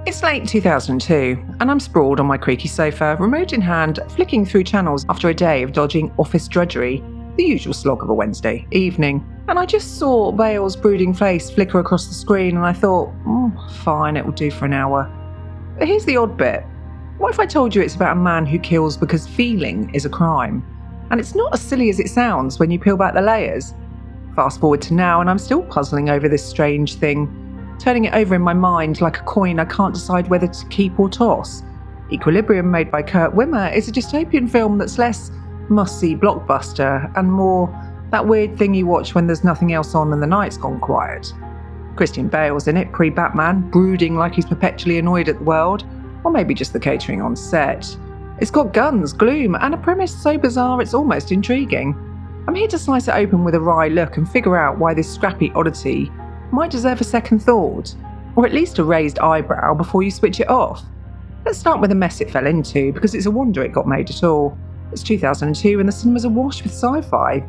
It's late 2002, and I'm sprawled on my creaky sofa, remote in hand, flicking through channels after a day of dodging office drudgery, the usual slog of a Wednesday evening. And I just saw Bale's brooding face flicker across the screen, and I thought, fine, it will do for an hour. But here's the odd bit. What if I told you it's about a man who kills because feeling is a crime? And it's not as silly as it sounds when you peel back the layers. Fast forward to now, and I'm still puzzling over this strange thing, turning it over in my mind like a coin I can't decide whether to keep or toss. Equilibrium, made by Wimmer, is a dystopian film that's less must-see blockbuster and more that weird thing you watch when there's nothing else on and the night's gone quiet. Christian Bale's in it, pre-Batman, brooding like he's perpetually annoyed at the world, or maybe just the catering on set. It's got guns, gloom, and a premise so bizarre it's almost intriguing. I'm here to slice it open with a wry look and figure out why this scrappy oddity might deserve a second thought, or at least a raised eyebrow before you switch it off. Let's start with the mess it fell into, because it's a wonder it got made at all. It's 2002 and the cinema's awash with sci-fi.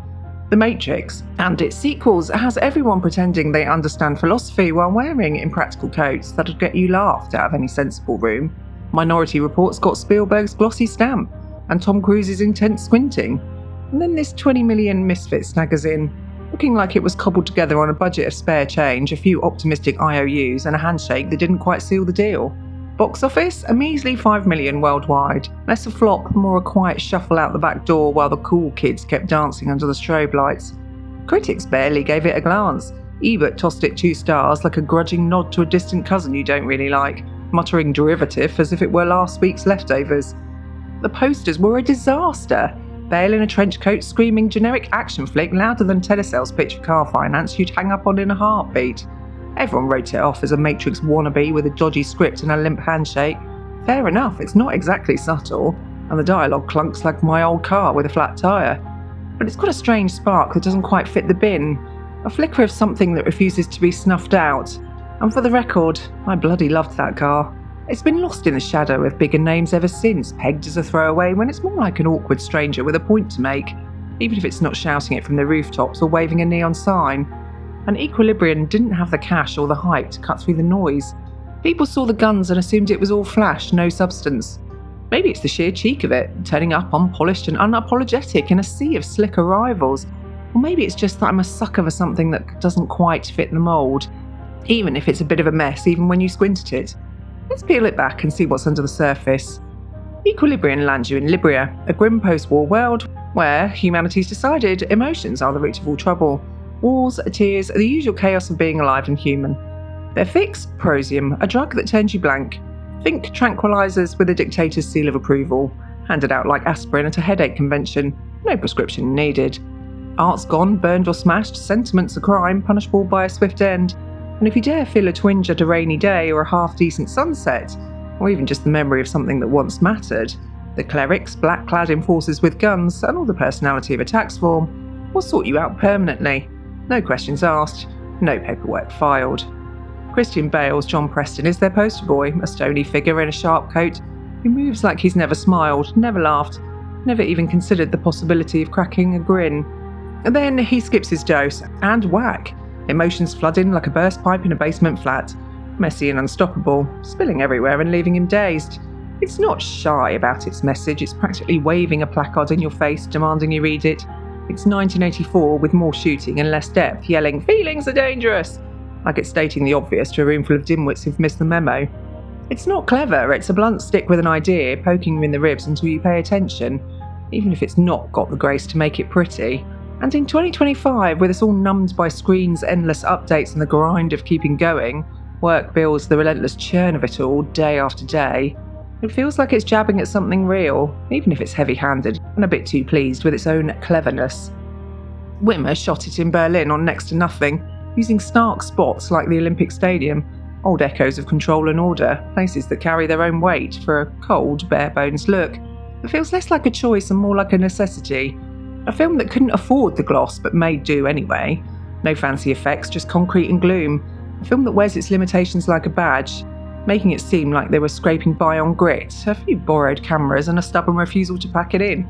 The Matrix and its sequels has everyone pretending they understand philosophy while wearing impractical coats that'd get you laughed out of any sensible room. Minority Report's got Spielberg's glossy stamp and Tom Cruise's intense squinting. And then this 20 million Misfits snaggers in, looking like it was cobbled together on a budget of spare change, a few optimistic IOUs and a handshake that didn't quite seal the deal. Box office, a measly 5 million worldwide. Less a flop, more a quiet shuffle out the back door while the cool kids kept dancing under the strobe lights. Critics barely gave it a glance. Ebert tossed it 2 stars like a grudging nod to a distant cousin you don't really like, muttering derivative as if it were last week's leftovers. The posters were a disaster. Bale in a trench coat screaming generic action flick louder than telesales pitch for car finance you'd hang up on in a heartbeat. Everyone wrote it off as a Matrix wannabe with a dodgy script and a limp handshake. Fair enough, it's not exactly subtle, and the dialogue clunks like my old car with a flat tyre. But it's got a strange spark that doesn't quite fit the bin, a flicker of something that refuses to be snuffed out. And for the record, I bloody loved that car. It's been lost in the shadow of bigger names ever since, pegged as a throwaway when it's more like an awkward stranger with a point to make, even if it's not shouting it from the rooftops or waving a neon sign. And Equilibrium didn't have the cash or the hype to cut through the noise. People saw the guns and assumed it was all flash, no substance. Maybe it's the sheer cheek of it, turning up unpolished and unapologetic in a sea of slicker rivals. Or maybe it's just that I'm a sucker for something that doesn't quite fit the mould, even if it's a bit of a mess even when you squint at it. Let's peel it back and see what's under the surface. Equilibrium lands you in Libya, a grim post-war world where humanity's decided emotions are the root of all trouble. Wars, tears, the usual chaos of being alive and human. Their fix? Prosium, a drug that turns you blank. Think tranquilizers with a dictator's seal of approval, handed out like aspirin at a headache convention, no prescription needed. Art's gone, burned or smashed, sentiment's a crime, punishable by a swift end. And if you dare feel a twinge at a rainy day or a half-decent sunset, or even just the memory of something that once mattered, the clerics, black-clad enforcers with guns, and all the personality of a tax form will sort you out permanently. No questions asked, no paperwork filed. Christian Bale's John Preston is their poster boy, a stony figure in a sharp coat who moves like he's never smiled, never laughed, never even considered the possibility of cracking a grin. And then he skips his dose, and whack! Emotions flood in like a burst pipe in a basement flat, messy and unstoppable, spilling everywhere and leaving him dazed. It's not shy about its message, it's practically waving a placard in your face demanding you read it. It's 1984 with more shooting and less depth, yelling, "Feelings are dangerous!" like it's stating the obvious to a room full of dimwits who've missed the memo. It's not clever, it's a blunt stick with an idea, poking you in the ribs until you pay attention, even if it's not got the grace to make it pretty. And in 2025, with us all numbed by screens, endless updates and the grind of keeping going, work bills, the relentless churn of it all, day after day, it feels like it's jabbing at something real, even if it's heavy-handed and a bit too pleased with its own cleverness. Wimmer shot it in Berlin on next to nothing, using stark spots like the Olympic Stadium, old echoes of Control and Order, places that carry their own weight for a cold, bare-bones look. It feels less like a choice and more like a necessity. A film that couldn't afford the gloss but made do anyway. No fancy effects, just concrete and gloom. A film that wears its limitations like a badge, making it seem like they were scraping by on grit, a few borrowed cameras and a stubborn refusal to pack it in.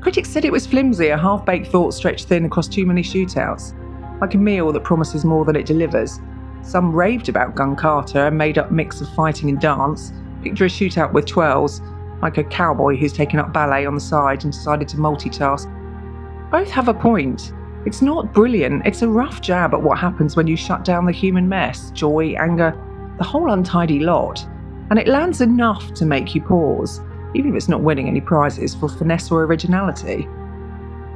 Critics said it was flimsy, a half-baked thought stretched thin across too many shootouts, like a meal that promises more than it delivers. Some raved about Gun Carter, a made-up mix of fighting and dance. Picture a shootout with twirls, like a cowboy who's taken up ballet on the side and decided to multitask. Both have a point. It's not brilliant, it's a rough jab at what happens when you shut down the human mess, joy, anger, the whole untidy lot. And it lands enough to make you pause, even if it's not winning any prizes for finesse or originality.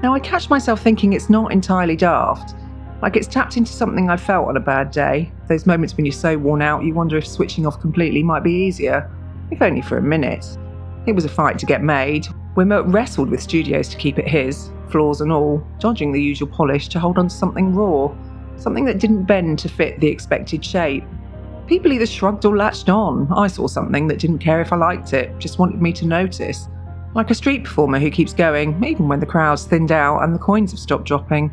Now, I catch myself thinking it's not entirely daft. Like it's tapped into something I felt on a bad day. Those moments when you're so worn out you wonder if switching off completely might be easier, if only for a minute. It was a fight to get made. Wimmer wrestled with studios to keep it his, flaws and all, dodging the usual polish to hold on to something raw, something that didn't bend to fit the expected shape. People either shrugged or latched on. I saw something that didn't care if I liked it, just wanted me to notice. Like a street performer who keeps going, even when the crowd's thinned out and the coins have stopped dropping.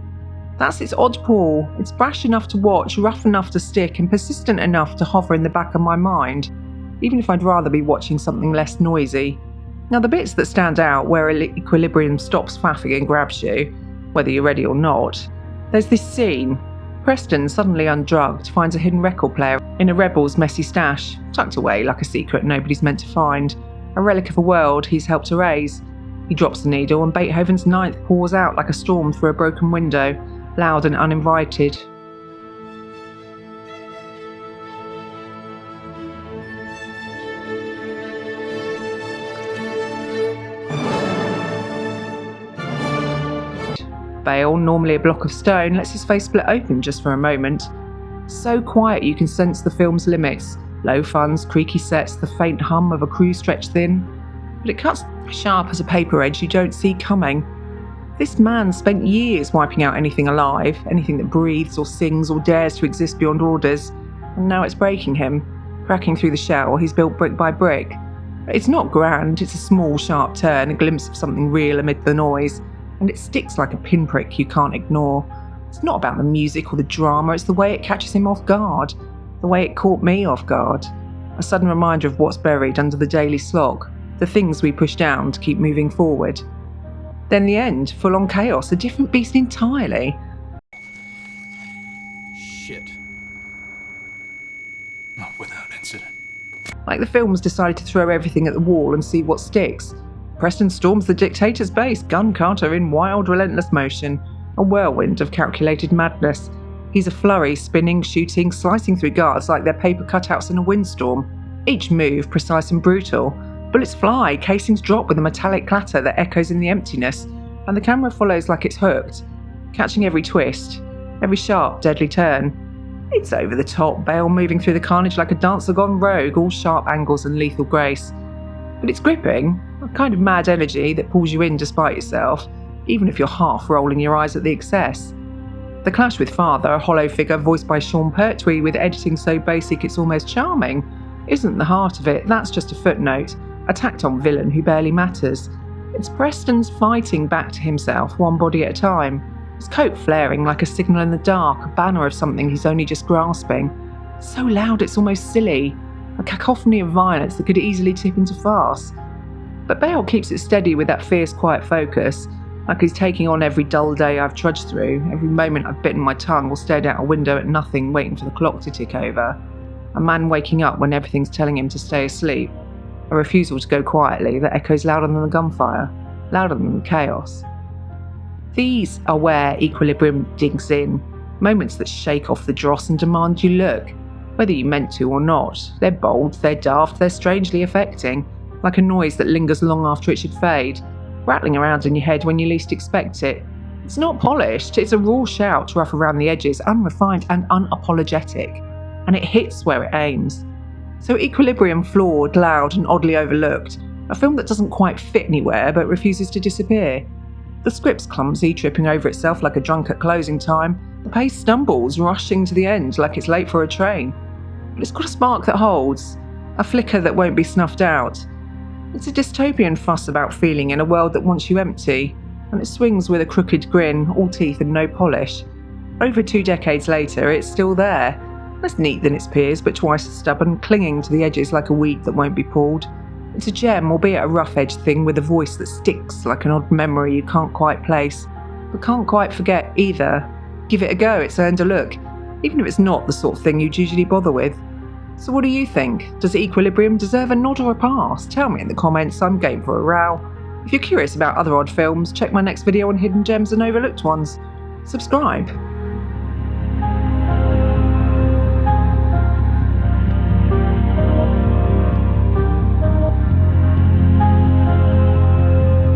That's its oddball. It's brash enough to watch, rough enough to stick, and persistent enough to hover in the back of my mind, even if I'd rather be watching something less noisy. Now, the bits that stand out, where equilibrium stops faffing and grabs you, whether you're ready or not, there's this scene. Preston, suddenly undrugged, finds a hidden record player in a rebel's messy stash, tucked away like a secret nobody's meant to find, a relic of a world he's helped erase. He drops the needle and Beethoven's Ninth pours out like a storm through a broken window, loud and uninvited. Bale, normally a block of stone, lets his face split open just for a moment. So quiet you can sense the film's limits, low funds, creaky sets, the faint hum of a crew stretched thin. But it cuts sharp as a paper edge you don't see coming. This man spent years wiping out anything alive, anything that breathes or sings or dares to exist beyond orders, and now it's breaking him. Cracking through the shell he's built brick by brick. It's not grand, it's a small sharp turn, a glimpse of something real amid the noise, and it sticks like a pinprick you can't ignore. It's not about the music or the drama, it's the way it catches him off guard, the way it caught me off guard. A sudden reminder of what's buried under the daily slog, the things we push down to keep moving forward. Then the end, full-on chaos, a different beast entirely. Shit. Not without incident. Like the film's decided to throw everything at the wall and see what sticks. Preston storms the dictator's base, Gun Carter in wild, relentless motion, a whirlwind of calculated madness. He's a flurry, spinning, shooting, slicing through guards like they're paper cutouts in a windstorm. Each move precise and brutal. Bullets fly, casings drop with a metallic clatter that echoes in the emptiness, and the camera follows like it's hooked, catching every twist, every sharp, deadly turn. It's over the top, Bale moving through the carnage like a dancer gone rogue, all sharp angles and lethal grace. But it's gripping, a kind of mad energy that pulls you in despite yourself, even if you're half rolling your eyes at the excess. The clash with Father, a hollow figure voiced by Sean Pertwee with editing so basic it's almost charming, isn't the heart of it, that's just a footnote. A tacked-on villain who barely matters. It's Preston's fighting back to himself, one body at a time. His coat flaring like a signal in the dark, a banner of something he's only just grasping. So loud it's almost silly, a cacophony of violence that could easily tip into farce. But Bale keeps it steady with that fierce, quiet focus, like he's taking on every dull day I've trudged through, every moment I've bitten my tongue or stared out a window at nothing, waiting for the clock to tick over. A man waking up when everything's telling him to stay asleep. A refusal to go quietly that echoes louder than the gunfire, louder than the chaos. These are where equilibrium digs in, moments that shake off the dross and demand you look, whether you meant to or not. They're bold, they're daft, they're strangely affecting, like a noise that lingers long after it should fade, rattling around in your head when you least expect it. It's not polished, it's a raw shout rough around the edges, unrefined and unapologetic, and it hits where it aims. So Equilibrium, flawed, loud and oddly overlooked, a film that doesn't quite fit anywhere but refuses to disappear. The script's clumsy, tripping over itself like a drunk at closing time. The pace stumbles, rushing to the end like it's late for a train. But it's got a spark that holds, a flicker that won't be snuffed out. It's a dystopian fuss about feeling in a world that wants you empty, and it swings with a crooked grin, all teeth and no polish. Over 2 decades later, it's still there. Less neat than its peers, but twice as stubborn, clinging to the edges like a weed that won't be pulled. It's a gem, albeit a rough-edged thing with a voice that sticks like an odd memory you can't quite place, but can't quite forget either. Give it a go, it's earned a look. even if it's not the sort of thing you'd usually bother with. So what do you think? Does Equilibrium deserve a nod or a pass? Tell me in the comments, I'm game for a row. If you're curious about other odd films, check my next video on hidden gems and overlooked ones. Subscribe.